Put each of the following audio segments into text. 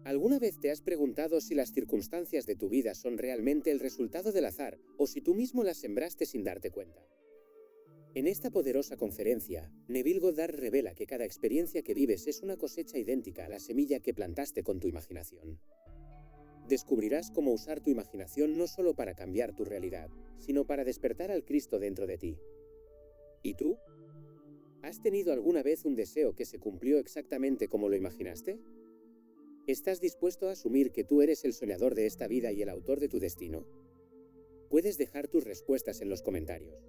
¿Alguna vez te has preguntado si las circunstancias de tu vida son realmente el resultado del azar o si tú mismo las sembraste sin darte cuenta? En esta poderosa conferencia, Neville Goddard revela que cada experiencia que vives es una cosecha idéntica a la semilla que plantaste con tu imaginación. Descubrirás cómo usar tu imaginación no solo para cambiar tu realidad, sino para despertar al Cristo dentro de ti. ¿Y tú? ¿Has tenido alguna vez un deseo que se cumplió exactamente como lo imaginaste? ¿Estás dispuesto a asumir que tú eres el soñador de esta vida y el autor de tu destino? Puedes dejar tus respuestas en los comentarios.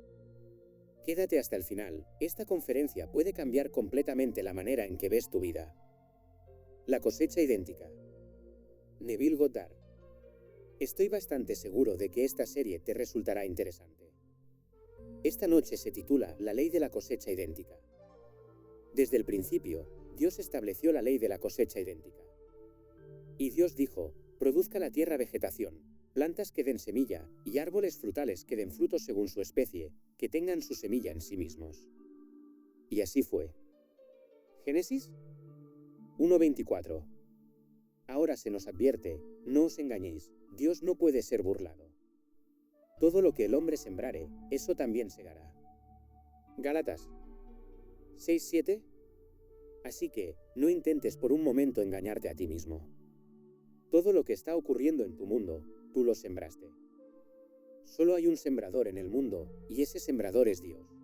Quédate hasta el final, esta conferencia puede cambiar completamente la manera en que ves tu vida. La cosecha idéntica. Neville Goddard. Estoy bastante seguro de que esta serie te resultará interesante. Esta noche se titula La ley de la cosecha idéntica. Desde el principio, Dios estableció la ley de la cosecha idéntica. Y Dios dijo, produzca la tierra vegetación, plantas que den semilla, y árboles frutales que den frutos según su especie, que tengan su semilla en sí mismos. Y así fue. Génesis 1:24. Ahora se nos advierte, no os engañéis, Dios no puede ser burlado. Todo lo que el hombre sembrare, eso también segará. Gálatas 6:7. Así que, no intentes por un momento engañarte a ti mismo. Todo lo que está ocurriendo en tu mundo, tú lo sembraste. Solo hay un sembrador en el mundo, y ese sembrador es Dios.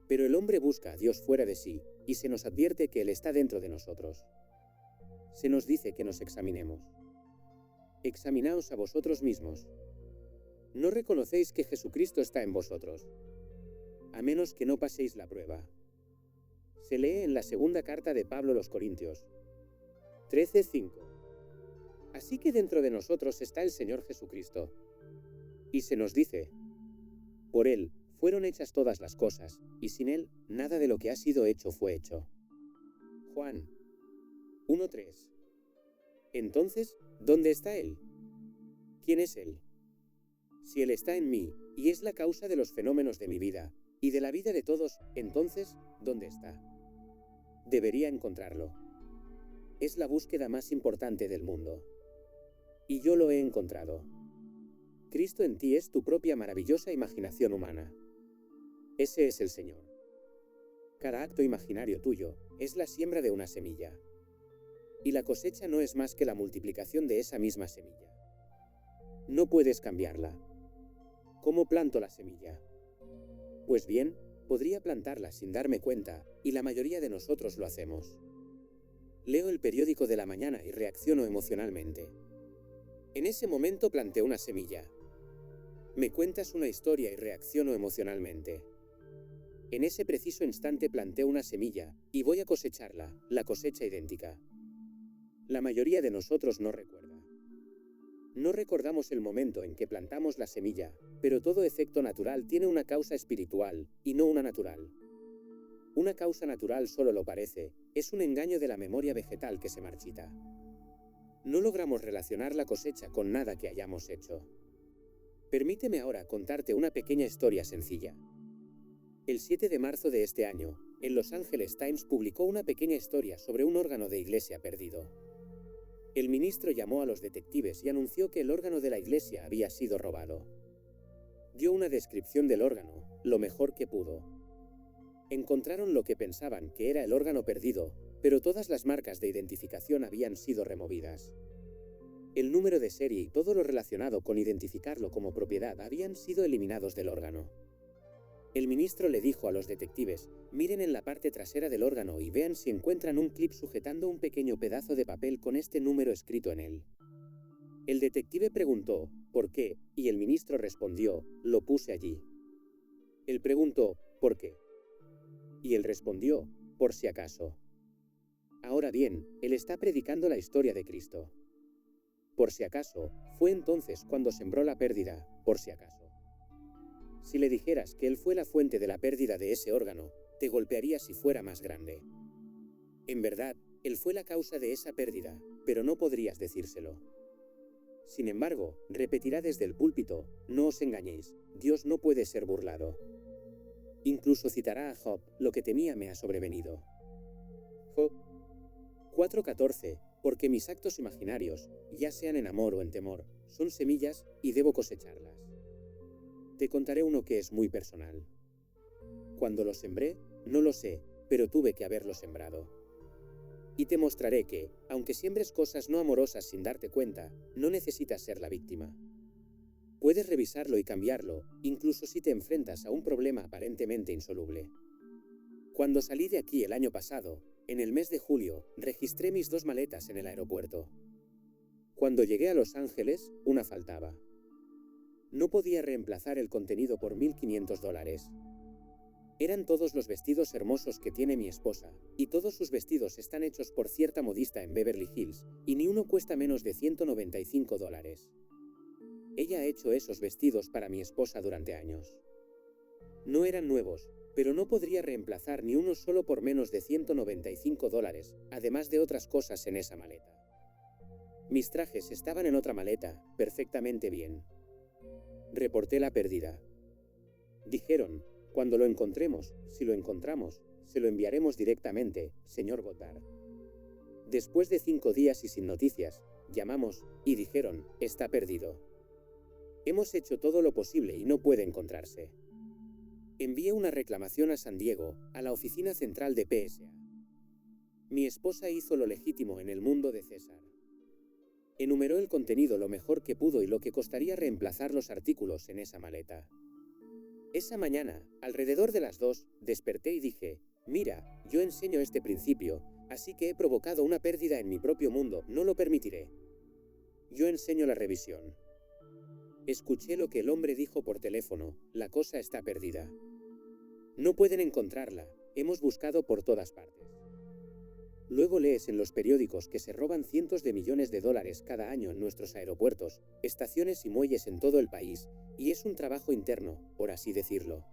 Pero el hombre busca a Dios fuera de sí, y se nos advierte que Él está dentro de nosotros. Se nos dice que nos examinemos. Examinaos a vosotros mismos. ¿No reconocéis que Jesucristo está en vosotros? A menos que no paséis la prueba. Se lee en la segunda carta de Pablo a los Corintios 13:5. Así que dentro de nosotros está el Señor Jesucristo. Y se nos dice, por Él fueron hechas todas las cosas, y sin Él nada de lo que ha sido hecho fue hecho. Juan 1:3. Entonces, ¿dónde está Él? ¿Quién es Él? Si Él está en mí, y es la causa de los fenómenos de mi vida, y de la vida de todos, entonces, ¿dónde está? Debería encontrarlo. Es la búsqueda más importante del mundo. Y yo lo he encontrado. Cristo en ti es tu propia maravillosa imaginación humana. Ese es el Señor. Cada acto imaginario tuyo es la siembra de una semilla. Y la cosecha no es más que la multiplicación de esa misma semilla. No puedes cambiarla. ¿Cómo planto la semilla? Pues bien, podría plantarla sin darme cuenta, y la mayoría de nosotros lo hacemos. Leo el periódico de la mañana y reacciono emocionalmente. En ese momento planté una semilla. Me cuentas una historia y reacciono emocionalmente. En ese preciso instante planté una semilla, y voy a cosecharla, la cosecha idéntica. La mayoría de nosotros no recuerda. No recordamos el momento en que plantamos la semilla, pero todo efecto natural tiene una causa espiritual, y no una natural. Una causa natural solo lo parece, es un engaño de la memoria vegetal que se marchita. No logramos relacionar la cosecha con nada que hayamos hecho. Permíteme ahora contarte una pequeña historia sencilla. El 7 de marzo de este año, el Los Angeles Times publicó una pequeña historia sobre un órgano de iglesia perdido. El ministro llamó a los detectives y anunció que el órgano de la iglesia había sido robado. Dio una descripción del órgano, lo mejor que pudo. Encontraron lo que pensaban que era el órgano perdido, pero todas las marcas de identificación habían sido removidas. El número de serie y todo lo relacionado con identificarlo como propiedad habían sido eliminados del órgano. El ministro le dijo a los detectives, miren en la parte trasera del órgano y vean si encuentran un clip sujetando un pequeño pedazo de papel con este número escrito en él. El detective preguntó, ¿por qué? Y el ministro respondió, lo puse allí. Él preguntó, ¿por qué? Y él respondió, por si acaso. Ahora bien, él está predicando la historia de Cristo. Por si acaso, fue entonces cuando sembró la pérdida, por si acaso. Si le dijeras que él fue la fuente de la pérdida de ese órgano, te golpearía si fuera más grande. En verdad, él fue la causa de esa pérdida, pero no podrías decírselo. Sin embargo, repetirá desde el púlpito, no os engañéis, Dios no puede ser burlado. Incluso citará a Job, lo que temía me ha sobrevenido. Job 4:14, porque mis actos imaginarios, ya sean en amor o en temor, son semillas y debo cosecharlas. Te contaré uno que es muy personal. Cuando lo sembré, no lo sé, pero tuve que haberlo sembrado. Y te mostraré que, aunque siembres cosas no amorosas sin darte cuenta, no necesitas ser la víctima. Puedes revisarlo y cambiarlo, incluso si te enfrentas a un problema aparentemente insoluble. Cuando salí de aquí el año pasado, en el mes de julio, registré mis 2 maletas en el aeropuerto. Cuando llegué a Los Ángeles, una faltaba. No podía reemplazar el contenido por $1.500. Eran todos los vestidos hermosos que tiene mi esposa, y todos sus vestidos están hechos por cierta modista en Beverly Hills, y ni uno cuesta menos de $195. Ella ha hecho esos vestidos para mi esposa durante años. No eran nuevos, pero no podría reemplazar ni uno solo por menos de $195, además de otras cosas en esa maleta. Mis trajes estaban en otra maleta, perfectamente bien. Reporté la pérdida. Dijeron, cuando lo encontremos, si lo encontramos, se lo enviaremos directamente, señor Goddard. Después de 5 días y sin noticias, llamamos y dijeron, está perdido. Hemos hecho todo lo posible y no puede encontrarse. Envié una reclamación a San Diego, a la oficina central de PSA. Mi esposa hizo lo legítimo en el mundo de César. Enumeró el contenido lo mejor que pudo y lo que costaría reemplazar los artículos en esa maleta. Esa mañana, alrededor de las 2, desperté y dije, mira, yo enseño este principio, así que he provocado una pérdida en mi propio mundo, no lo permitiré. Yo enseño la revisión. Escuché lo que el hombre dijo por teléfono, la cosa está perdida. No pueden encontrarla, hemos buscado por todas partes. Luego lees en los periódicos que se roban cientos de millones de dólares cada año en nuestros aeropuertos, estaciones y muelles en todo el país, y es un trabajo interno, por así decirlo.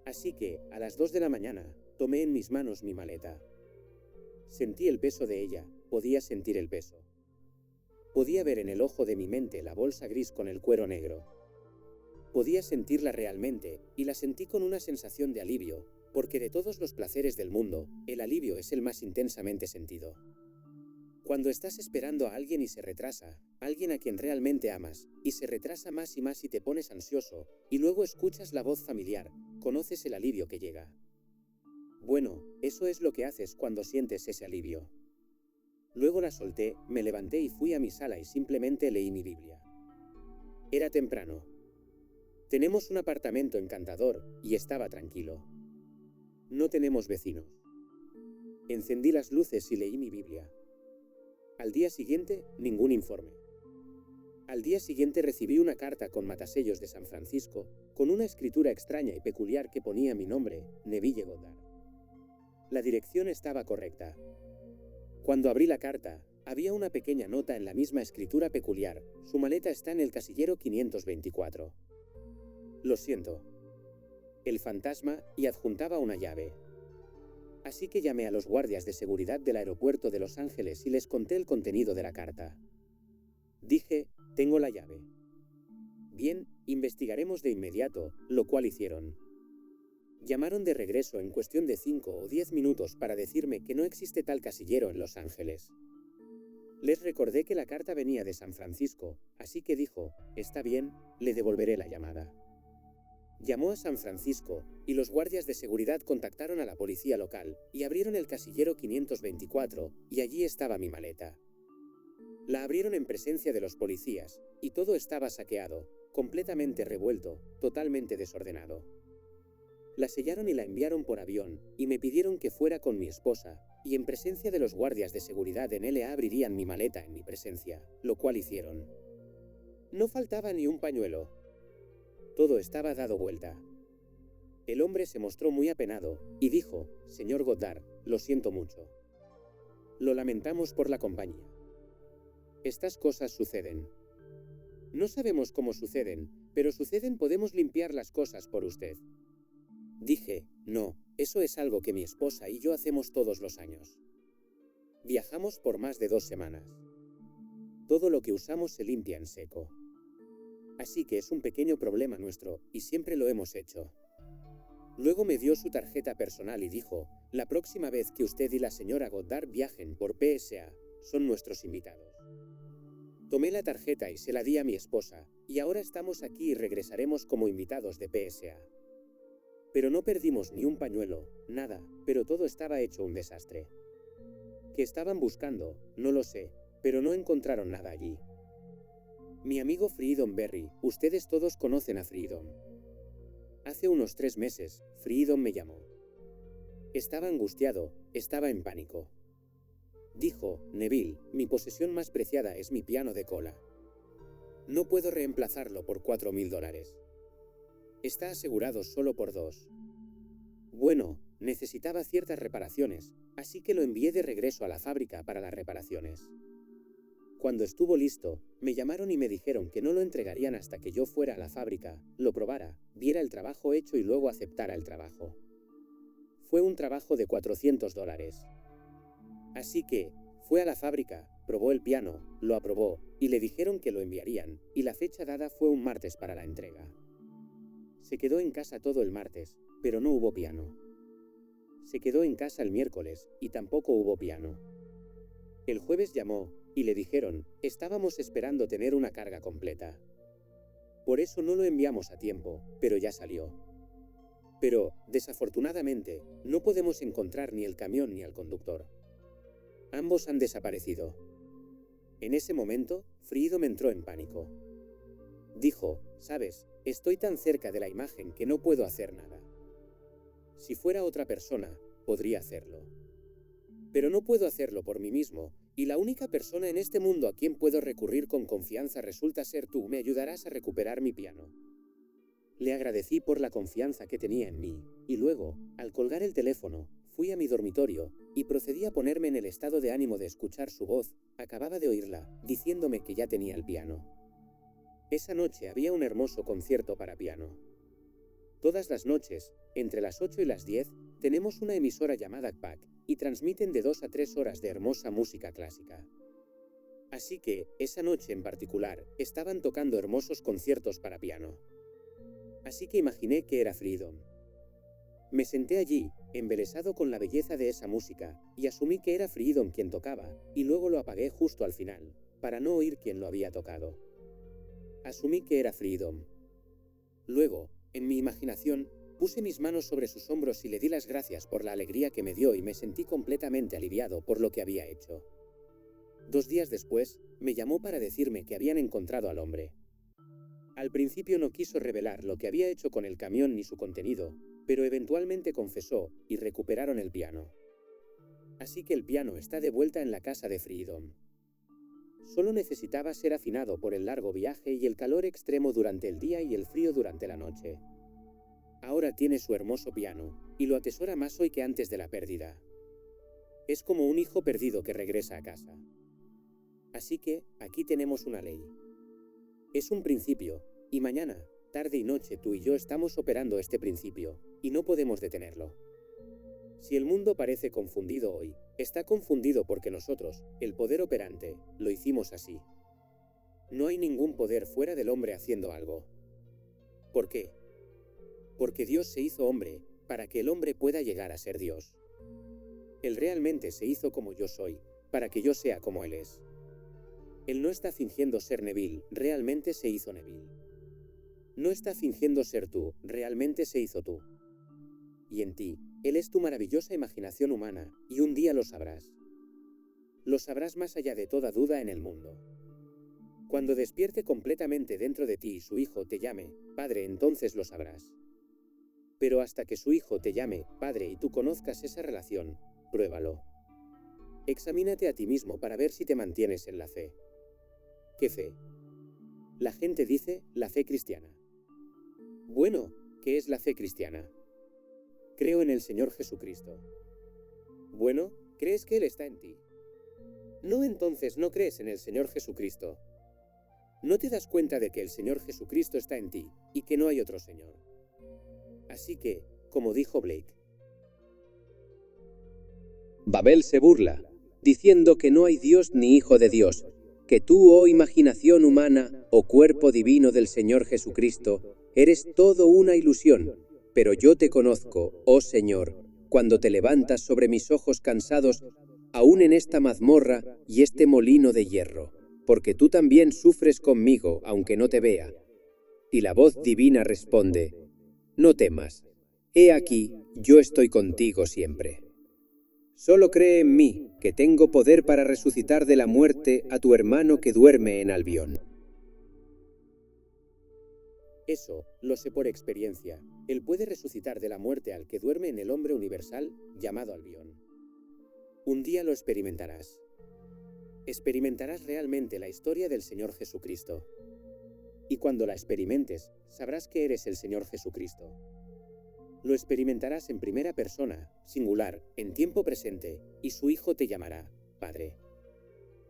Así que, a las 2 de la mañana, tomé en mis manos mi maleta. Sentí el peso de ella, podía sentir el peso. Podía ver en el ojo de mi mente la bolsa gris con el cuero negro. Podía sentirla realmente, y la sentí con una sensación de alivio, porque de todos los placeres del mundo, el alivio es el más intensamente sentido. Cuando estás esperando a alguien y se retrasa, alguien a quien realmente amas, y se retrasa más y te pones ansioso, y luego escuchas la voz familiar, conoces el alivio que llega. Bueno, eso es lo que haces cuando sientes ese alivio. Luego la solté, me levanté y fui a mi sala y simplemente leí mi Biblia. Era temprano. Tenemos un apartamento encantador, y estaba tranquilo. No tenemos vecinos. Encendí las luces y leí mi Biblia. Al día siguiente, ningún informe. Al día siguiente recibí una carta con matasellos de San Francisco, con una escritura extraña y peculiar que ponía mi nombre, Neville Goddard. La dirección estaba correcta. Cuando abrí la carta, había una pequeña nota en la misma escritura peculiar, su maleta está en el casillero 524. Lo siento. El fantasma, y adjuntaba una llave. Así que llamé a los guardias de seguridad del aeropuerto de Los Ángeles y les conté el contenido de la carta. Dije, tengo la llave. Bien, investigaremos de inmediato, lo cual hicieron. Llamaron de regreso en cuestión de 5 o 10 minutos para decirme que no existe tal casillero en Los Ángeles. Les recordé que la carta venía de San Francisco, así que dijo, está bien, le devolveré la llamada. Llamó a San Francisco, y los guardias de seguridad contactaron a la policía local, y abrieron el casillero 524, y allí estaba mi maleta. La abrieron en presencia de los policías, y todo estaba saqueado, completamente revuelto, totalmente desordenado. La sellaron y la enviaron por avión, y me pidieron que fuera con mi esposa, y en presencia de los guardias de seguridad en LA abrirían mi maleta en mi presencia, lo cual hicieron. No faltaba ni un pañuelo. Todo estaba dado vuelta. El hombre se mostró muy apenado, y dijo, señor Goddard, lo siento mucho. Lo lamentamos por la compañía. Estas cosas suceden. No sabemos cómo suceden, pero suceden, podemos limpiar las cosas por usted. Dije, no, eso es algo que mi esposa y yo hacemos todos los años. Viajamos por más de 2 semanas. Todo lo que usamos se limpia en seco. Así que es un pequeño problema nuestro, y siempre lo hemos hecho. Luego me dio su tarjeta personal y dijo, la próxima vez que usted y la señora Goddard viajen por PSA, son nuestros invitados. Tomé la tarjeta y se la di a mi esposa, y ahora estamos aquí y regresaremos como invitados de PSA. Pero no perdimos ni un pañuelo, nada, pero todo estaba hecho un desastre. ¿Qué estaban buscando? No lo sé, pero no encontraron nada allí. Mi amigo Freedom Berry, ustedes todos conocen a Freedom. Hace unos 3 meses, Freedom me llamó. Estaba angustiado, estaba en pánico. Dijo, Neville, mi posesión más preciada es mi piano de cola. No puedo reemplazarlo por $4.000. Está asegurado solo por 2. Bueno, necesitaba ciertas reparaciones, así que lo envié de regreso a la fábrica para las reparaciones. Cuando estuvo listo, me llamaron y me dijeron que no lo entregarían hasta que yo fuera a la fábrica, lo probara, viera el trabajo hecho y luego aceptara el trabajo. Fue un trabajo de $400. Así que, fue a la fábrica, probó el piano, lo aprobó, y le dijeron que lo enviarían, y la fecha dada fue un martes para la entrega. Se quedó en casa todo el martes, pero no hubo piano. Se quedó en casa el miércoles, y tampoco hubo piano. El jueves llamó, y le dijeron, estábamos esperando tener una carga completa. Por eso no lo enviamos a tiempo, pero ya salió. Pero, desafortunadamente, no podemos encontrar ni el camión ni al conductor. Ambos han desaparecido. En ese momento, Freedom entró en pánico. Dijo, ¿sabes? Estoy tan cerca de la imagen que no puedo hacer nada. Si fuera otra persona, podría hacerlo. Pero no puedo hacerlo por mí mismo, y la única persona en este mundo a quien puedo recurrir con confianza resulta ser tú. Me ayudarás a recuperar mi piano. Le agradecí por la confianza que tenía en mí, y luego, al colgar el teléfono, fui a mi dormitorio, y procedí a ponerme en el estado de ánimo de escuchar su voz. Acababa de oírla, diciéndome que ya tenía el piano. Esa noche había un hermoso concierto para piano. Todas las noches, entre las 8 y las 10, tenemos una emisora llamada CPAC, y transmiten de 2 a 3 horas de hermosa música clásica. Así que, esa noche en particular, estaban tocando hermosos conciertos para piano. Así que imaginé que era Freedom. Me senté allí, embelesado con la belleza de esa música, y asumí que era Freedom quien tocaba, y luego lo apagué justo al final, para no oír quién lo había tocado. Asumí que era Freedom. Luego, en mi imaginación, puse mis manos sobre sus hombros y le di las gracias por la alegría que me dio y me sentí completamente aliviado por lo que había hecho. 2 días después, me llamó para decirme que habían encontrado al hombre. Al principio no quiso revelar lo que había hecho con el camión ni su contenido, pero eventualmente confesó y recuperaron el piano. Así que el piano está de vuelta en la casa de Freedom. Solo necesitaba ser afinado por el largo viaje y el calor extremo durante el día y el frío durante la noche. Ahora tiene su hermoso piano, y lo atesora más hoy que antes de la pérdida. Es como un hijo perdido que regresa a casa. Así que, aquí tenemos una ley. Es un principio, y mañana, tarde y noche tú y yo estamos operando este principio, y no podemos detenerlo. Si el mundo parece confundido hoy, está confundido porque nosotros, el poder operante, lo hicimos así. No hay ningún poder fuera del hombre haciendo algo. ¿Por qué? Porque Dios se hizo hombre, para que el hombre pueda llegar a ser Dios. Él realmente se hizo como yo soy, para que yo sea como Él es. Él no está fingiendo ser Neville, realmente se hizo Neville. No está fingiendo ser tú, realmente se hizo tú. Y en ti, Él es tu maravillosa imaginación humana, y un día lo sabrás. Lo sabrás más allá de toda duda en el mundo. Cuando despierte completamente dentro de ti y su Hijo te llame, Padre, entonces lo sabrás. Pero hasta que su Hijo te llame, Padre, y tú conozcas esa relación, pruébalo. Examínate a ti mismo para ver si te mantienes en la fe. ¿Qué fe? La gente dice, la fe cristiana. Bueno, ¿qué es la fe cristiana? Creo en el Señor Jesucristo. Bueno, ¿crees que Él está en ti? No, entonces no crees en el Señor Jesucristo. No te das cuenta de que el Señor Jesucristo está en ti, y que no hay otro Señor. Así que, como dijo Blake, Babel se burla, diciendo que no hay Dios ni Hijo de Dios, que tú, oh imaginación humana, oh cuerpo divino del Señor Jesucristo, eres todo una ilusión. Pero yo te conozco, oh Señor, cuando te levantas sobre mis ojos cansados, aún en esta mazmorra y este molino de hierro, porque tú también sufres conmigo, aunque no te vea. Y la voz divina responde: no temas, he aquí, yo estoy contigo siempre. Solo cree en mí, que tengo poder para resucitar de la muerte a tu hermano que duerme en Albión. Eso lo sé por experiencia. Él puede resucitar de la muerte al que duerme en el hombre universal llamado Albión. Un día lo experimentarás. Experimentarás realmente la historia del Señor Jesucristo. Y cuando la experimentes, sabrás que eres el Señor Jesucristo. Lo experimentarás en primera persona, singular, en tiempo presente, y su Hijo te llamará Padre.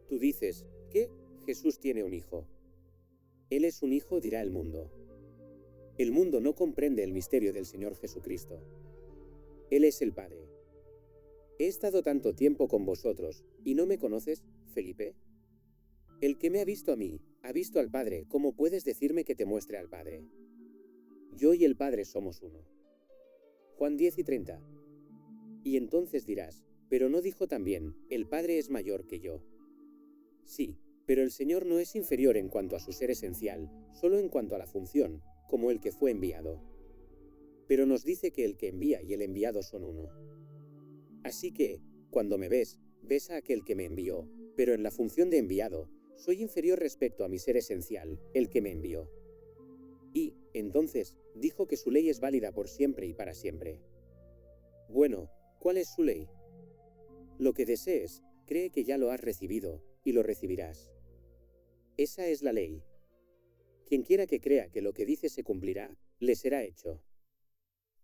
Tú dices, ¿qué? Jesús tiene un hijo. Él es un hijo, dirá el mundo. El mundo no comprende el misterio del Señor Jesucristo. Él es el Padre. He estado tanto tiempo con vosotros, ¿y no me conoces, Felipe? El que me ha visto a mí, ha visto al Padre. ¿Cómo puedes decirme que te muestre al Padre? Yo y el Padre somos uno. Juan 10:30. Y entonces dirás, pero ¿no dijo también, el Padre es mayor que yo? Sí, pero el Señor no es inferior en cuanto a su ser esencial, solo en cuanto a la función, como el que fue enviado. Pero nos dice que el que envía y el enviado son uno. Así que, cuando me ves, ves a aquel que me envió, pero en la función de enviado, soy inferior respecto a mi ser esencial, el que me envió. Y, entonces, dijo que su ley es válida por siempre y para siempre. Bueno, ¿cuál es su ley? Lo que desees, cree que ya lo has recibido, y lo recibirás. Esa es la ley. Quien quiera que crea que lo que dice se cumplirá, le será hecho.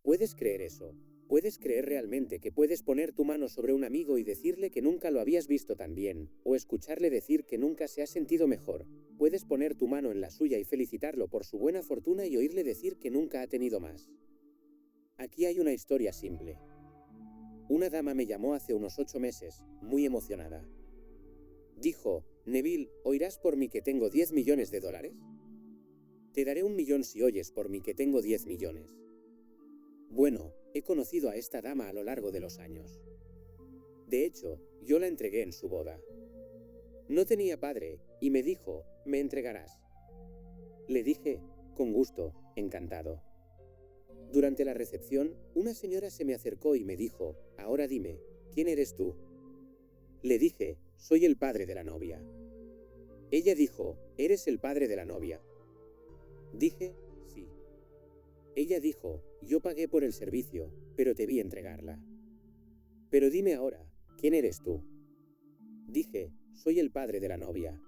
¿Puedes creer eso? ¿Puedes creer realmente que puedes poner tu mano sobre un amigo y decirle que nunca lo habías visto tan bien, o escucharle decir que nunca se ha sentido mejor? ¿Puedes poner tu mano en la suya y felicitarlo por su buena fortuna y oírle decir que nunca ha tenido más? Aquí hay una historia simple. Una dama me llamó hace unos 8 meses, muy emocionada. Dijo, Neville, ¿oirás por mí que tengo 10 millones de dólares? Te daré 1 millón si oyes por mí que tengo 10 millones. Bueno, he conocido a esta dama a lo largo de los años. De hecho, yo la entregué en su boda. No tenía padre, y me dijo, ¿me entregarás? Le dije, con gusto, encantado. Durante la recepción, una señora se me acercó y me dijo, ahora dime, ¿quién eres tú? Le dije, soy el padre de la novia. Ella dijo, ¿eres el padre de la novia? Dije, sí. Ella dijo, yo pagué por el servicio, pero te vi entregarla. Pero dime ahora, ¿quién eres tú? Dije, soy el padre de la novia.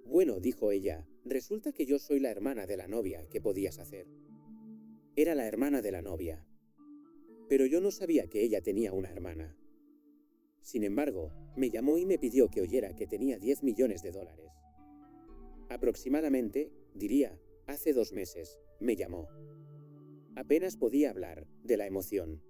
Bueno, dijo ella, resulta que yo soy la hermana de la novia, ¿qué podías hacer? Era la hermana de la novia. Pero yo no sabía que ella tenía una hermana. Sin embargo, me llamó y me pidió que oyera que tenía 10 millones de dólares. Aproximadamente, diría, hace 2 meses, me llamó. Apenas podía hablar, de la emoción.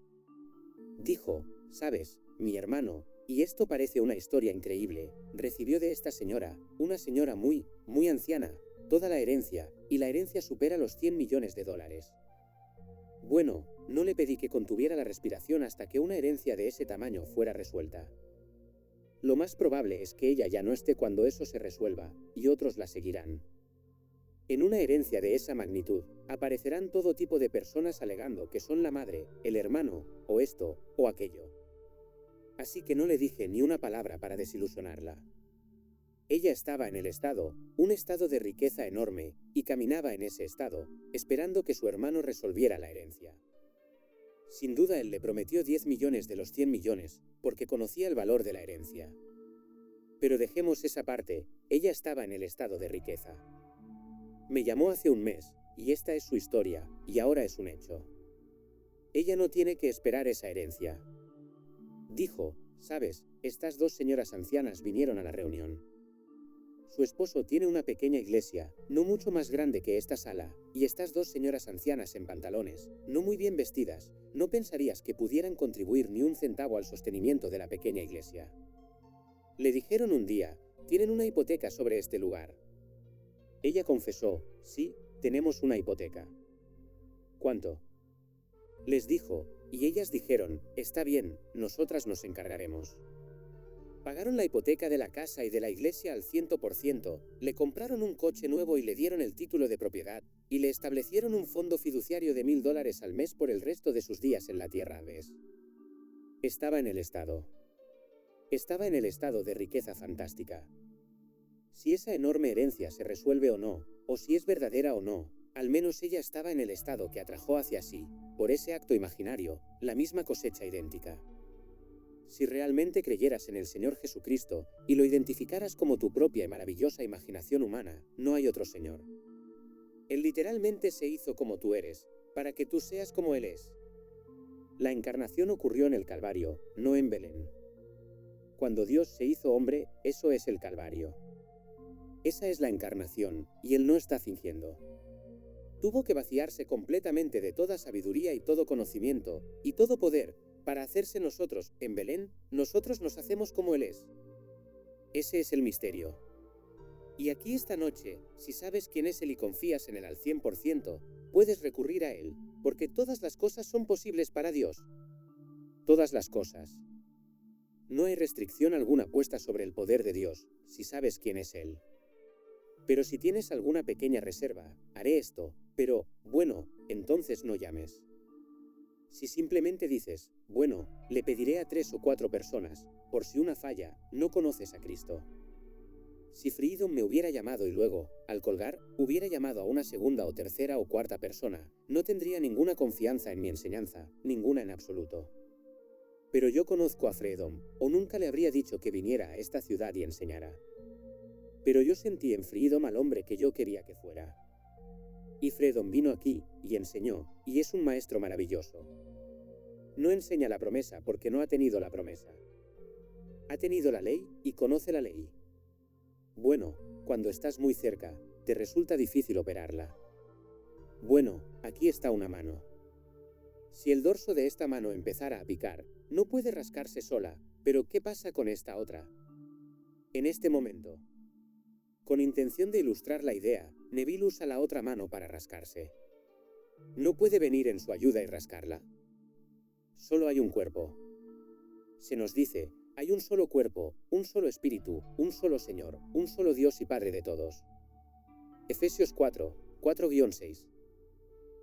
Dijo, sabes, mi hermano, y esto parece una historia increíble, recibió de esta señora, una señora muy anciana, toda la herencia, y la herencia supera los 100 millones de dólares. Bueno, no le pedí que contuviera la respiración hasta que una herencia de ese tamaño fuera resuelta. Lo más probable es que ella ya no esté cuando eso se resuelva, y otros la seguirán. En una herencia de esa magnitud, aparecerán todo tipo de personas alegando que son la madre, el hermano, o esto, o aquello. Así que no le dije ni una palabra para desilusionarla. Ella estaba en el estado, un estado de riqueza enorme, y caminaba en ese estado, esperando que su hermano resolviera la herencia. Sin duda él le prometió 10 millones de los 100 millones, porque conocía el valor de la herencia. Pero dejemos esa parte, ella estaba en el estado de riqueza. Me llamó hace 1 mes, y esta es su historia, y ahora es un hecho. Ella no tiene que esperar esa herencia. Dijo, sabes, estas 2 señoras ancianas vinieron a la reunión. Su esposo tiene una pequeña iglesia, no mucho más grande que esta sala, y estas 2 señoras ancianas en pantalones, no muy bien vestidas, no pensarías que pudieran contribuir ni un centavo al sostenimiento de la pequeña iglesia. Le dijeron un día, tienen una hipoteca sobre este lugar. Ella confesó, sí, tenemos una hipoteca. ¿Cuánto? Les dijo, y ellas dijeron, está bien, nosotras nos encargaremos. Pagaron la hipoteca de la casa y de la iglesia al 100%, le compraron un coche nuevo y le dieron el título de propiedad, y le establecieron un fondo fiduciario de $1000 al mes por el resto de sus días en la tierra. ¿Ves? Estaba en el estado. Estaba en el estado de riqueza fantástica. Si esa enorme herencia se resuelve o no, o si es verdadera o no, al menos ella estaba en el estado que atrajo hacia sí, por ese acto imaginario, la misma cosecha idéntica. Si realmente creyeras en el Señor Jesucristo y lo identificaras como tu propia y maravillosa imaginación humana, no hay otro Señor. Él literalmente se hizo como tú eres, para que tú seas como Él es. La encarnación ocurrió en el Calvario, no en Belén. Cuando Dios se hizo hombre, eso es el Calvario. Esa es la encarnación, y Él no está fingiendo. Tuvo que vaciarse completamente de toda sabiduría y todo conocimiento, y todo poder, para hacerse nosotros, en Belén, nosotros nos hacemos como Él es. Ese es el misterio. Y aquí esta noche, si sabes quién es Él y confías en Él al 100%, puedes recurrir a Él, porque todas las cosas son posibles para Dios. Todas las cosas. No hay restricción alguna puesta sobre el poder de Dios, si sabes quién es Él. Pero si tienes alguna pequeña reserva, haré esto, pero, bueno, entonces no llames. Si simplemente dices, bueno, le pediré a 3 o 4 personas, por si una falla, no conoces a Cristo. Si Freedom me hubiera llamado y luego, al colgar, hubiera llamado a una segunda o tercera o cuarta persona, no tendría ninguna confianza en mi enseñanza, ninguna en absoluto. Pero yo conozco a Freedom, o nunca le habría dicho que viniera a esta ciudad y enseñara. Pero yo sentí en Freedom al hombre que yo quería que fuera. Y Freedom vino aquí, y enseñó, y es un maestro maravilloso. No enseña la promesa porque no ha tenido la promesa. Ha tenido la ley y conoce la ley. Bueno, cuando estás muy cerca, te resulta difícil operarla. Bueno, aquí está una mano. Si el dorso de esta mano empezara a picar, no puede rascarse sola, pero ¿qué pasa con esta otra? En este momento. Con intención de ilustrar la idea, Neville usa la otra mano para rascarse. ¿No puede venir en su ayuda y rascarla? Solo hay un cuerpo. Se nos dice, hay un solo cuerpo, un solo espíritu, un solo Señor, un solo Dios y Padre de todos. Efesios 4, 4-6.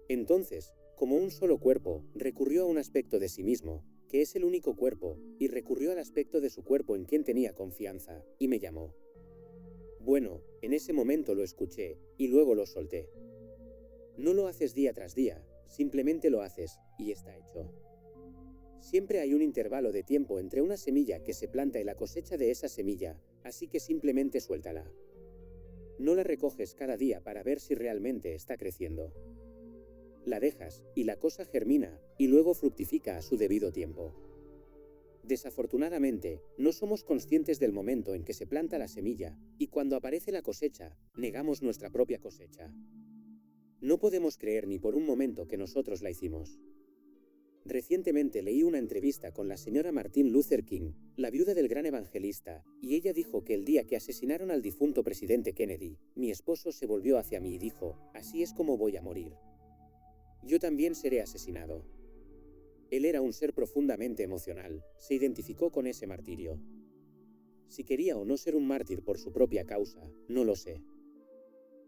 Entonces, como un solo cuerpo, recurrió a un aspecto de sí mismo, que es el único cuerpo, y recurrió al aspecto de su cuerpo en quien tenía confianza, y me llamó. Bueno, en ese momento lo escuché, y luego lo solté. No lo haces día tras día, simplemente lo haces, y está hecho. Siempre hay un intervalo de tiempo entre una semilla que se planta y la cosecha de esa semilla, así que simplemente suéltala. No la recoges cada día para ver si realmente está creciendo. La dejas, y la cosa germina, y luego fructifica a su debido tiempo. Desafortunadamente, no somos conscientes del momento en que se planta la semilla, y cuando aparece la cosecha, negamos nuestra propia cosecha. No podemos creer ni por un momento que nosotros la hicimos. Recientemente leí una entrevista con la señora Martin Luther King, la viuda del gran evangelista, y ella dijo que el día que asesinaron al difunto presidente Kennedy, mi esposo se volvió hacia mí y dijo, así es como voy a morir. Yo también seré asesinado. Él era un ser profundamente emocional, se identificó con ese martirio. Si quería o no ser un mártir por su propia causa, no lo sé.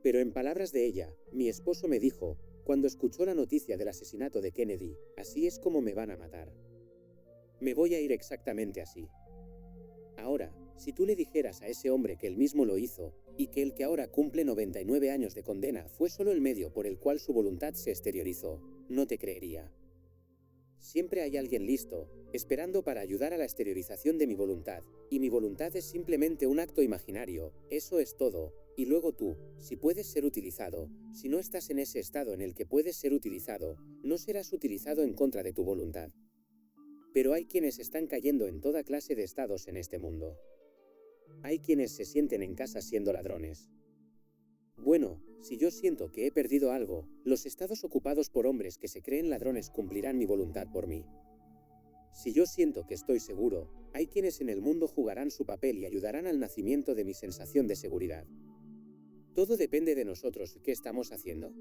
Pero en palabras de ella, mi esposo me dijo, cuando escuchó la noticia del asesinato de Kennedy, así es como me van a matar. Me voy a ir exactamente así. Ahora, si tú le dijeras a ese hombre que él mismo lo hizo, y que el que ahora cumple 99 años de condena fue solo el medio por el cual su voluntad se exteriorizó, no te creería. Siempre hay alguien listo, esperando para ayudar a la exteriorización de mi voluntad, y mi voluntad es simplemente un acto imaginario, eso es todo. Y luego tú, si puedes ser utilizado, si no estás en ese estado en el que puedes ser utilizado, no serás utilizado en contra de tu voluntad. Pero hay quienes están cayendo en toda clase de estados en este mundo. Hay quienes se sienten en casa siendo ladrones. Bueno, si yo siento que he perdido algo, los estados ocupados por hombres que se creen ladrones cumplirán mi voluntad por mí. Si yo siento que estoy seguro, hay quienes en el mundo jugarán su papel y ayudarán al nacimiento de mi sensación de seguridad. Todo depende de nosotros, ¿qué estamos haciendo?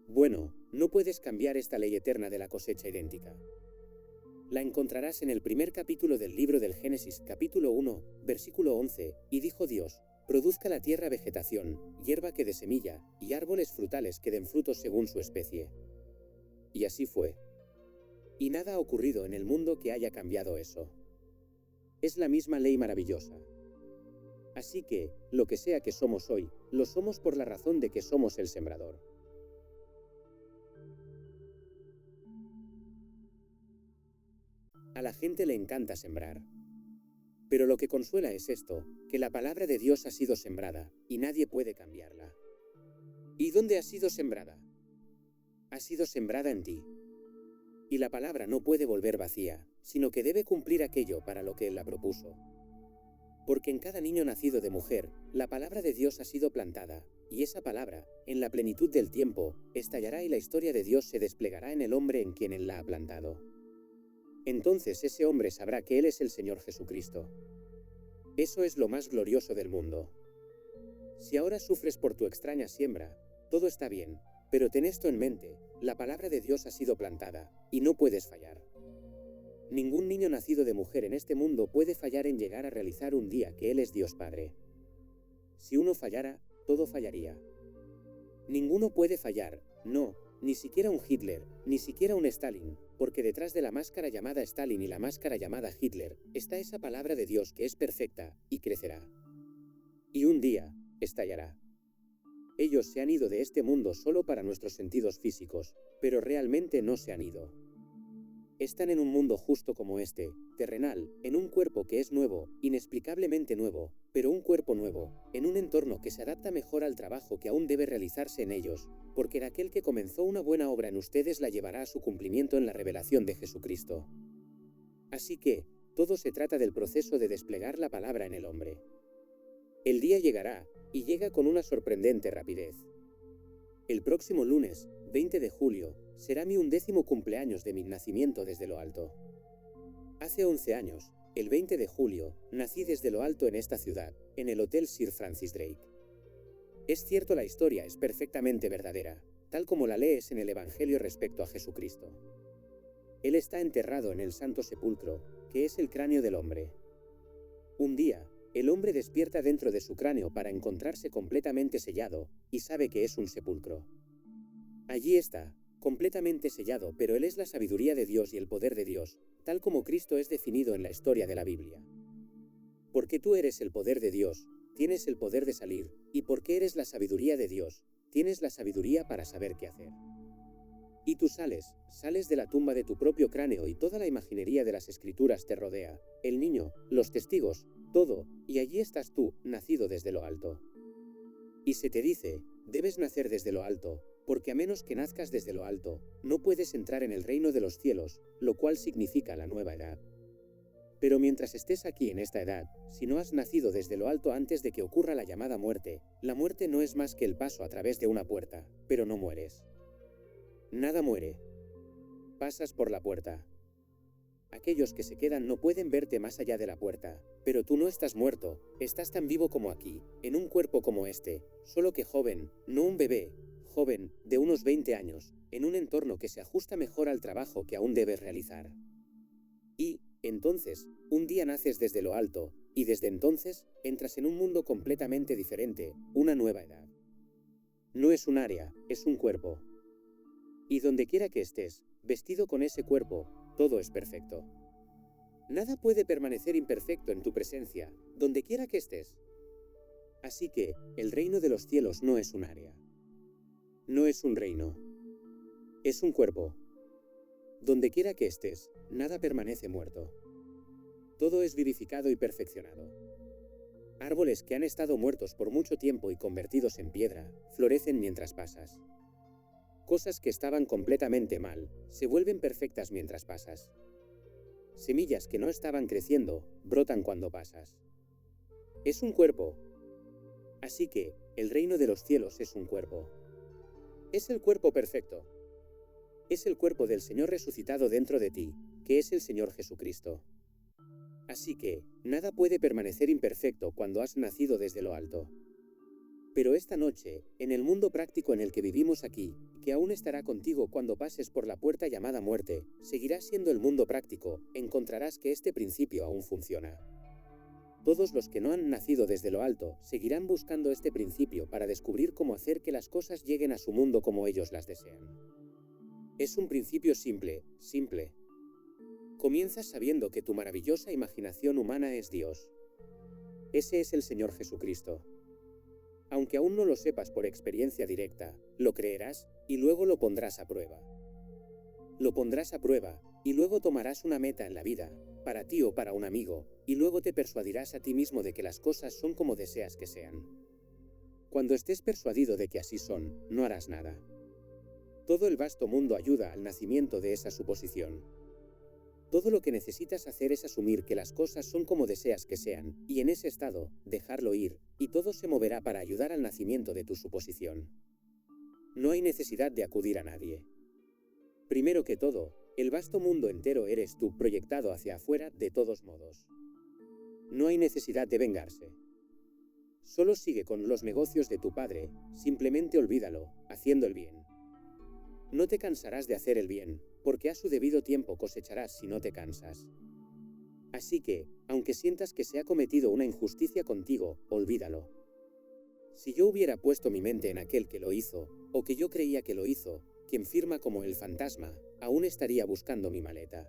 Bueno, no puedes cambiar esta ley eterna de la cosecha idéntica. La encontrarás en el primer capítulo del libro del Génesis, capítulo 1, versículo 11, y dijo Dios: produzca la tierra vegetación, hierba que dé semilla, y árboles frutales que den frutos según su especie. Y así fue. Y nada ha ocurrido en el mundo que haya cambiado eso. Es la misma ley maravillosa. Así que, lo que sea que somos hoy, lo somos por la razón de que somos el sembrador. A la gente le encanta sembrar. Pero lo que consuela es esto, que la palabra de Dios ha sido sembrada, y nadie puede cambiarla. ¿Y dónde ha sido sembrada? Ha sido sembrada en ti. Y la palabra no puede volver vacía, sino que debe cumplir aquello para lo que Él la propuso. Porque en cada niño nacido de mujer, la palabra de Dios ha sido plantada, y esa palabra, en la plenitud del tiempo, estallará y la historia de Dios se desplegará en el hombre en quien Él la ha plantado. Entonces ese hombre sabrá que Él es el Señor Jesucristo. Eso es lo más glorioso del mundo. Si ahora sufres por tu extraña siembra, todo está bien, pero ten esto en mente: la palabra de Dios ha sido plantada, y no puedes fallar. Ningún niño nacido de mujer en este mundo puede fallar en llegar a realizar un día que Él es Dios Padre. Si uno fallara, todo fallaría. Ninguno puede fallar, no, ni siquiera un Hitler, ni siquiera un Stalin, porque detrás de la máscara llamada Stalin y la máscara llamada Hitler, está esa palabra de Dios que es perfecta, y crecerá. Y un día, estallará. Ellos se han ido de este mundo solo para nuestros sentidos físicos, pero realmente no se han ido. Están en un mundo justo como este, terrenal, en un cuerpo que es nuevo, inexplicablemente nuevo, pero un cuerpo nuevo, en un entorno que se adapta mejor al trabajo que aún debe realizarse en ellos, porque de aquel que comenzó una buena obra en ustedes la llevará a su cumplimiento en la revelación de Jesucristo. Así que, todo se trata del proceso de desplegar la palabra en el hombre. El día llegará, y llega con una sorprendente rapidez. El próximo lunes, 20 de julio, será mi 11º cumpleaños de mi nacimiento desde lo alto. Hace 11 años, el 20 de julio, nací desde lo alto en esta ciudad, en el Hotel Sir Francis Drake. Es cierto, la historia es perfectamente verdadera, tal como la lees en el Evangelio respecto a Jesucristo. Él está enterrado en el Santo Sepulcro, que es el cráneo del hombre. Un día, el hombre despierta dentro de su cráneo para encontrarse completamente sellado, y sabe que es un sepulcro. Allí está, completamente sellado, pero Él es la sabiduría de Dios y el poder de Dios, tal como Cristo es definido en la historia de la Biblia. Porque tú eres el poder de Dios, tienes el poder de salir, y porque eres la sabiduría de Dios, tienes la sabiduría para saber qué hacer. Y tú sales de la tumba de tu propio cráneo y toda la imaginería de las escrituras te rodea, el niño, los testigos, todo, y allí estás tú, nacido desde lo alto. Y se te dice: debes nacer desde lo alto, porque a menos que nazcas desde lo alto, no puedes entrar en el reino de los cielos, lo cual significa la nueva edad. Pero mientras estés aquí en esta edad, si no has nacido desde lo alto antes de que ocurra la llamada muerte, la muerte no es más que el paso a través de una puerta, pero no mueres. Nada muere. Pasas por la puerta. Aquellos que se quedan no pueden verte más allá de la puerta, pero tú no estás muerto, estás tan vivo como aquí, en un cuerpo como este, solo que joven, no un bebé, joven, de unos 20 años, en un entorno que se ajusta mejor al trabajo que aún debes realizar. Y, entonces, un día naces desde lo alto, y desde entonces, entras en un mundo completamente diferente, una nueva edad. No es un área, es un cuerpo. Y donde quiera que estés, vestido con ese cuerpo, todo es perfecto. Nada puede permanecer imperfecto en tu presencia, donde quiera que estés. Así que, el reino de los cielos no es un área. No es un reino. Es un cuerpo. Donde quiera que estés, nada permanece muerto. Todo es vivificado y perfeccionado. Árboles que han estado muertos por mucho tiempo y convertidos en piedra, florecen mientras pasas. Cosas que estaban completamente mal, se vuelven perfectas mientras pasas. Semillas que no estaban creciendo, brotan cuando pasas. Es un cuerpo. Así que, el reino de los cielos es un cuerpo. Es el cuerpo perfecto. Es el cuerpo del Señor resucitado dentro de ti, que es el Señor Jesucristo. Así que, nada puede permanecer imperfecto cuando has nacido desde lo alto. Pero esta noche, en el mundo práctico en el que vivimos aquí, que aún estará contigo cuando pases por la puerta llamada muerte, seguirás siendo el mundo práctico, encontrarás que este principio aún funciona. Todos los que no han nacido desde lo alto seguirán buscando este principio para descubrir cómo hacer que las cosas lleguen a su mundo como ellos las desean. Es un principio simple. Comienzas sabiendo que tu maravillosa imaginación humana es Dios. Ese es el Señor Jesucristo. Aunque aún no lo sepas por experiencia directa, lo creerás y luego lo pondrás a prueba. Lo pondrás a prueba y luego tomarás una meta en la vida, para ti o para un amigo, y luego te persuadirás a ti mismo de que las cosas son como deseas que sean. Cuando estés persuadido de que así son, no harás nada. Todo el vasto mundo ayuda al nacimiento de esa suposición. Todo lo que necesitas hacer es asumir que las cosas son como deseas que sean, y en ese estado, dejarlo ir, y todo se moverá para ayudar al nacimiento de tu suposición. No hay necesidad de acudir a nadie. Primero que todo, el vasto mundo entero eres tú proyectado hacia afuera de todos modos. No hay necesidad de vengarse. Solo sigue con los negocios de tu padre, simplemente olvídalo, haciendo el bien. No te cansarás de hacer el bien, porque a su debido tiempo cosecharás si no te cansas. Así que, aunque sientas que se ha cometido una injusticia contigo, olvídalo. Si yo hubiera puesto mi mente en aquel que lo hizo, o que yo creía que lo hizo, quien firma como el fantasma, aún estaría buscando mi maleta.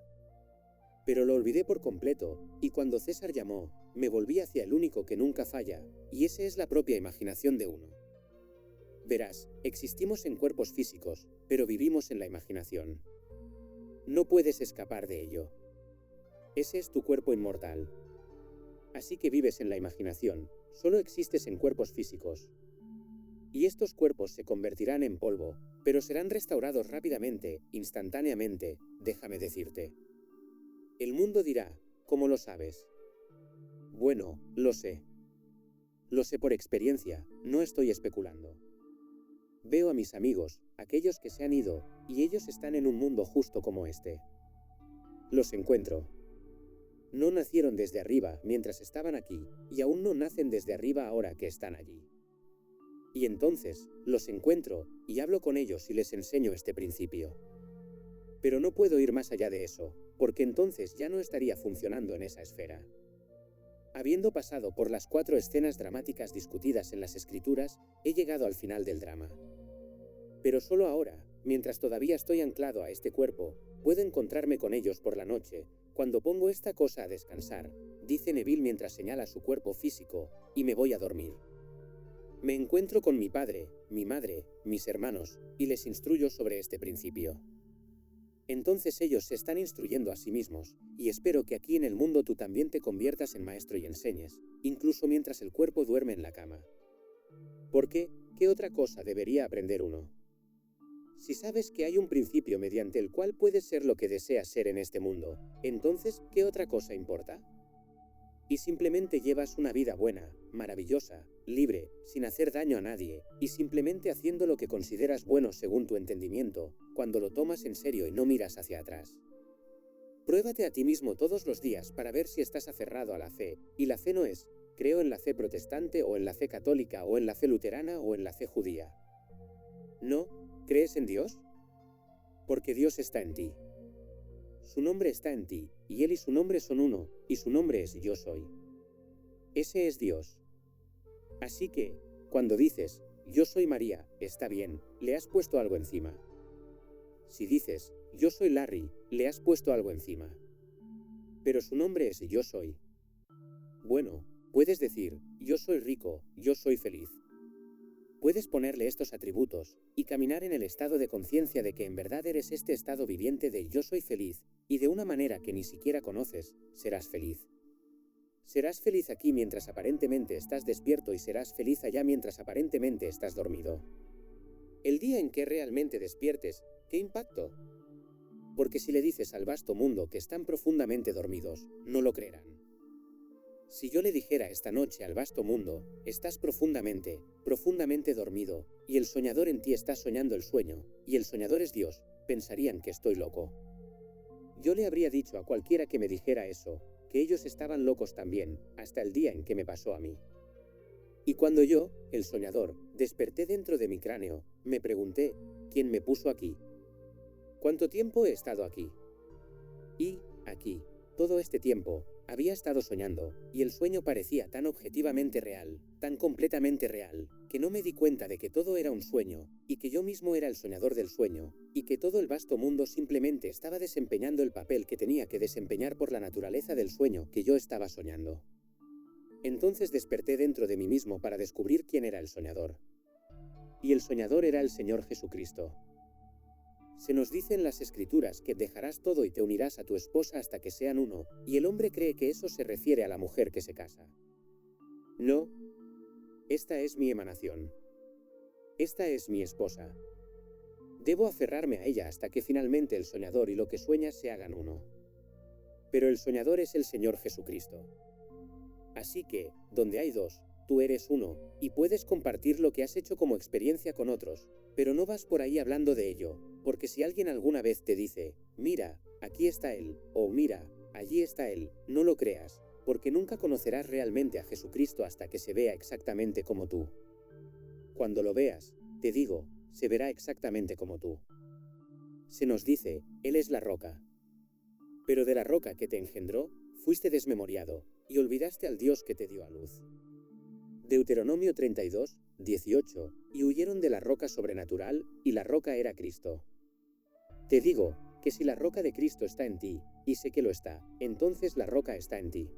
Pero lo olvidé por completo, y cuando César llamó, me volví hacia el único que nunca falla, y esa es la propia imaginación de uno. Verás, existimos en cuerpos físicos, pero vivimos en la imaginación. No puedes escapar de ello. Ese es tu cuerpo inmortal. Así que vives en la imaginación, solo existes en cuerpos físicos. Y estos cuerpos se convertirán en polvo, pero serán restaurados rápidamente, instantáneamente, déjame decirte. El mundo dirá, ¿cómo lo sabes? Bueno, lo sé. Lo sé por experiencia, no estoy especulando. Veo a mis amigos, aquellos que se han ido, y ellos están en un mundo justo como este. Los encuentro. No nacieron desde arriba mientras estaban aquí, y aún no nacen desde arriba ahora que están allí. Y entonces, los encuentro, y hablo con ellos y les enseño este principio. Pero no puedo ir más allá de eso, porque entonces ya no estaría funcionando en esa esfera. Habiendo pasado por las 4 escenas dramáticas discutidas en las Escrituras, he llegado al final del drama. Pero solo ahora, mientras todavía estoy anclado a este cuerpo, puedo encontrarme con ellos por la noche, cuando pongo esta cosa a descansar, dice Neville mientras señala su cuerpo físico, y me voy a dormir. Me encuentro con mi padre, mi madre, mis hermanos, y les instruyo sobre este principio. Entonces ellos se están instruyendo a sí mismos, y espero que aquí en el mundo tú también te conviertas en maestro y enseñes, incluso mientras el cuerpo duerme en la cama. ¿Por qué? ¿Qué otra cosa debería aprender uno? Si sabes que hay un principio mediante el cual puedes ser lo que deseas ser en este mundo, entonces, ¿qué otra cosa importa? Y simplemente llevas una vida buena, maravillosa, libre, sin hacer daño a nadie, y simplemente haciendo lo que consideras bueno según tu entendimiento, cuando lo tomas en serio y no miras hacia atrás. Pruébate a ti mismo todos los días para ver si estás aferrado a la fe, y la fe no es, creo en la fe protestante o en la fe católica o en la fe luterana o en la fe judía. No, ¿crees en Dios? Porque Dios está en ti. Su nombre está en ti, y Él y su nombre son uno, y su nombre es Yo Soy. Ese es Dios. Así que, cuando dices, Yo soy María, está bien, le has puesto algo encima. Si dices, Yo soy Larry, le has puesto algo encima. Pero su nombre es Yo Soy. Bueno, puedes decir, Yo soy rico, yo soy feliz. Puedes ponerle estos atributos, y caminar en el estado de conciencia de que en verdad eres este estado viviente de yo soy feliz, y de una manera que ni siquiera conoces, serás feliz. Serás feliz aquí mientras aparentemente estás despierto y serás feliz allá mientras aparentemente estás dormido. El día en que realmente despiertes, ¿qué impacto? Porque si le dices al vasto mundo que están profundamente dormidos, no lo creerán. Si yo le dijera esta noche al vasto mundo, estás profundamente dormido, y el soñador en ti está soñando el sueño, y el soñador es Dios, pensarían que estoy loco. Yo le habría dicho a cualquiera que me dijera eso, que ellos estaban locos también, hasta el día en que me pasó a mí. Y cuando yo, el soñador, desperté dentro de mi cráneo, me pregunté, ¿Quién me puso aquí? ¿Cuánto tiempo he estado aquí? Y, aquí, todo este tiempo, había estado soñando, y el sueño parecía tan objetivamente real, tan completamente real, que no me di cuenta de que todo era un sueño, y que yo mismo era el soñador del sueño, y que todo el vasto mundo simplemente estaba desempeñando el papel que tenía que desempeñar por la naturaleza del sueño que yo estaba soñando. Entonces desperté dentro de mí mismo para descubrir quién era el soñador. Y el soñador era el Señor Jesucristo. Se nos dice en las Escrituras que dejarás todo y te unirás a tu esposa hasta que sean uno, y el hombre cree que eso se refiere a la mujer que se casa. No. Esta es mi emanación. Esta es mi esposa. Debo aferrarme a ella hasta que finalmente el soñador y lo que sueña se hagan uno. Pero el soñador es el Señor Jesucristo. Así que, donde hay dos, tú eres uno, y puedes compartir lo que has hecho como experiencia con otros, pero no vas por ahí hablando de ello, porque si alguien alguna vez te dice, mira, aquí está él, o mira, allí está él, no lo creas, porque nunca conocerás realmente a Jesucristo hasta que se vea exactamente como tú. Cuando lo veas, te digo, se verá exactamente como tú. Se nos dice, Él es la roca. Pero de la roca que te engendró, fuiste desmemoriado, y olvidaste al Dios que te dio a luz. Deuteronomio 32, 18, y huyeron de la roca sobrenatural, y la roca era Cristo. Te digo, que si la roca de Cristo está en ti, y sé que lo está, entonces la roca está en ti.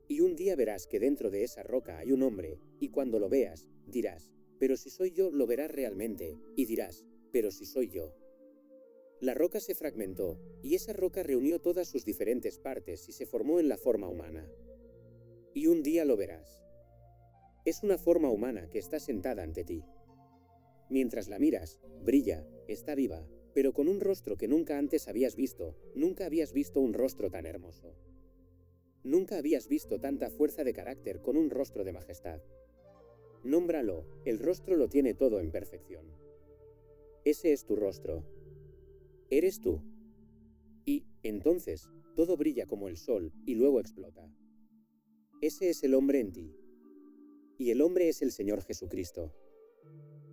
Y un día verás que dentro de esa roca hay un hombre, y cuando lo veas, dirás, pero si soy yo, lo verás realmente, y dirás, pero si soy yo. La roca se fragmentó, y esa roca reunió todas sus diferentes partes y se formó en la forma humana. Y un día lo verás. Es una forma humana que está sentada ante ti. Mientras la miras, brilla, está viva, pero con un rostro que nunca antes habías visto, nunca habías visto un rostro tan hermoso. Nunca habías visto tanta fuerza de carácter con un rostro de majestad. Nómbralo, el rostro lo tiene todo en perfección. Ese es tu rostro. Eres tú. Y, entonces, todo brilla como el sol y luego explota. Ese es el hombre en ti. Y el hombre es el Señor Jesucristo.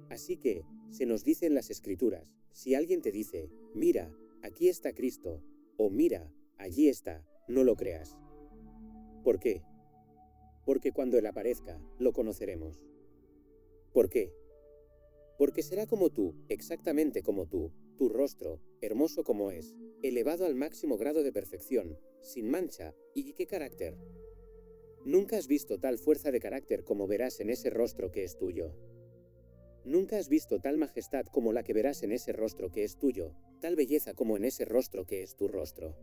Así que, se nos dice en las Escrituras, si alguien te dice, mira, aquí está Cristo, o mira, allí está, no lo creas. ¿Por qué? Porque cuando Él aparezca, lo conoceremos. ¿Por qué? Porque será como tú, exactamente como tú, tu rostro, hermoso como es, elevado al máximo grado de perfección, sin mancha, ¿y qué carácter? Nunca has visto tal fuerza de carácter como verás en ese rostro que es tuyo. Nunca has visto tal majestad como la que verás en ese rostro que es tuyo, tal belleza como en ese rostro que es tu rostro.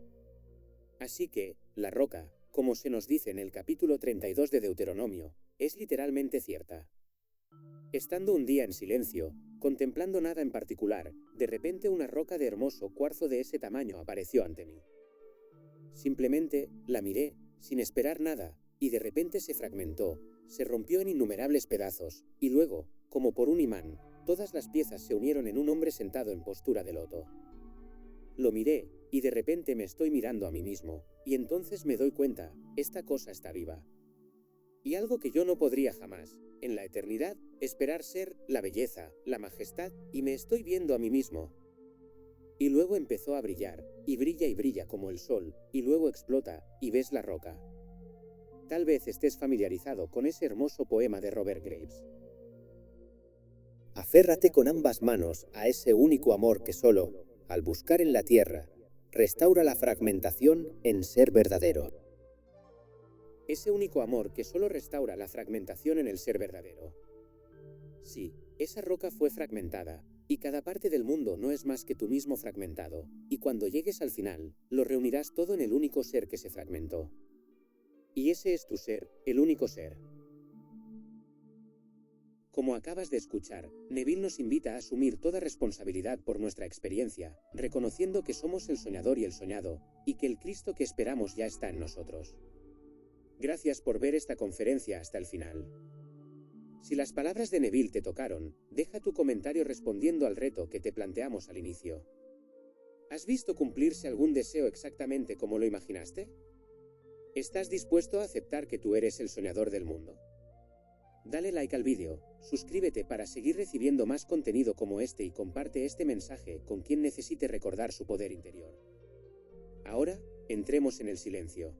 Así que, la roca, como se nos dice en el capítulo 32 de Deuteronomio, es literalmente cierta. Estando un día en silencio, contemplando nada en particular, de repente una roca de hermoso cuarzo de ese tamaño apareció ante mí. Simplemente, la miré, sin esperar nada, y de repente se fragmentó, se rompió en innumerables pedazos, y luego, como por un imán, todas las piezas se unieron en un hombre sentado en postura de loto. Lo miré, y de repente me estoy mirando a mí mismo, y entonces me doy cuenta, esta cosa está viva. Y algo que yo no podría jamás, en la eternidad, esperar ser la belleza, la majestad, y me estoy viendo a mí mismo. Y luego empezó a brillar, y brilla como el sol, y luego explota, y ves la roca. Tal vez estés familiarizado con ese hermoso poema de Robert Graves. Aférrate con ambas manos a ese único amor que solo, al buscar en la tierra, restaura la fragmentación en ser verdadero. Ese único amor que solo restaura la fragmentación en el ser verdadero. Sí, esa roca fue fragmentada, y cada parte del mundo no es más que tú mismo fragmentado, y cuando llegues al final, lo reunirás todo en el único ser que se fragmentó. Y ese es tu ser, el único ser. Como acabas de escuchar, Neville nos invita a asumir toda responsabilidad por nuestra experiencia, reconociendo que somos el soñador y el soñado, y que el Cristo que esperamos ya está en nosotros. Gracias por ver esta conferencia hasta el final. Si las palabras de Neville te tocaron, deja tu comentario respondiendo al reto que te planteamos al inicio. ¿Has visto cumplirse algún deseo exactamente como lo imaginaste? ¿Estás dispuesto a aceptar que tú eres el soñador del mundo? Dale like al vídeo, suscríbete para seguir recibiendo más contenido como este y comparte este mensaje con quien necesite recordar su poder interior. Ahora, entremos en el silencio.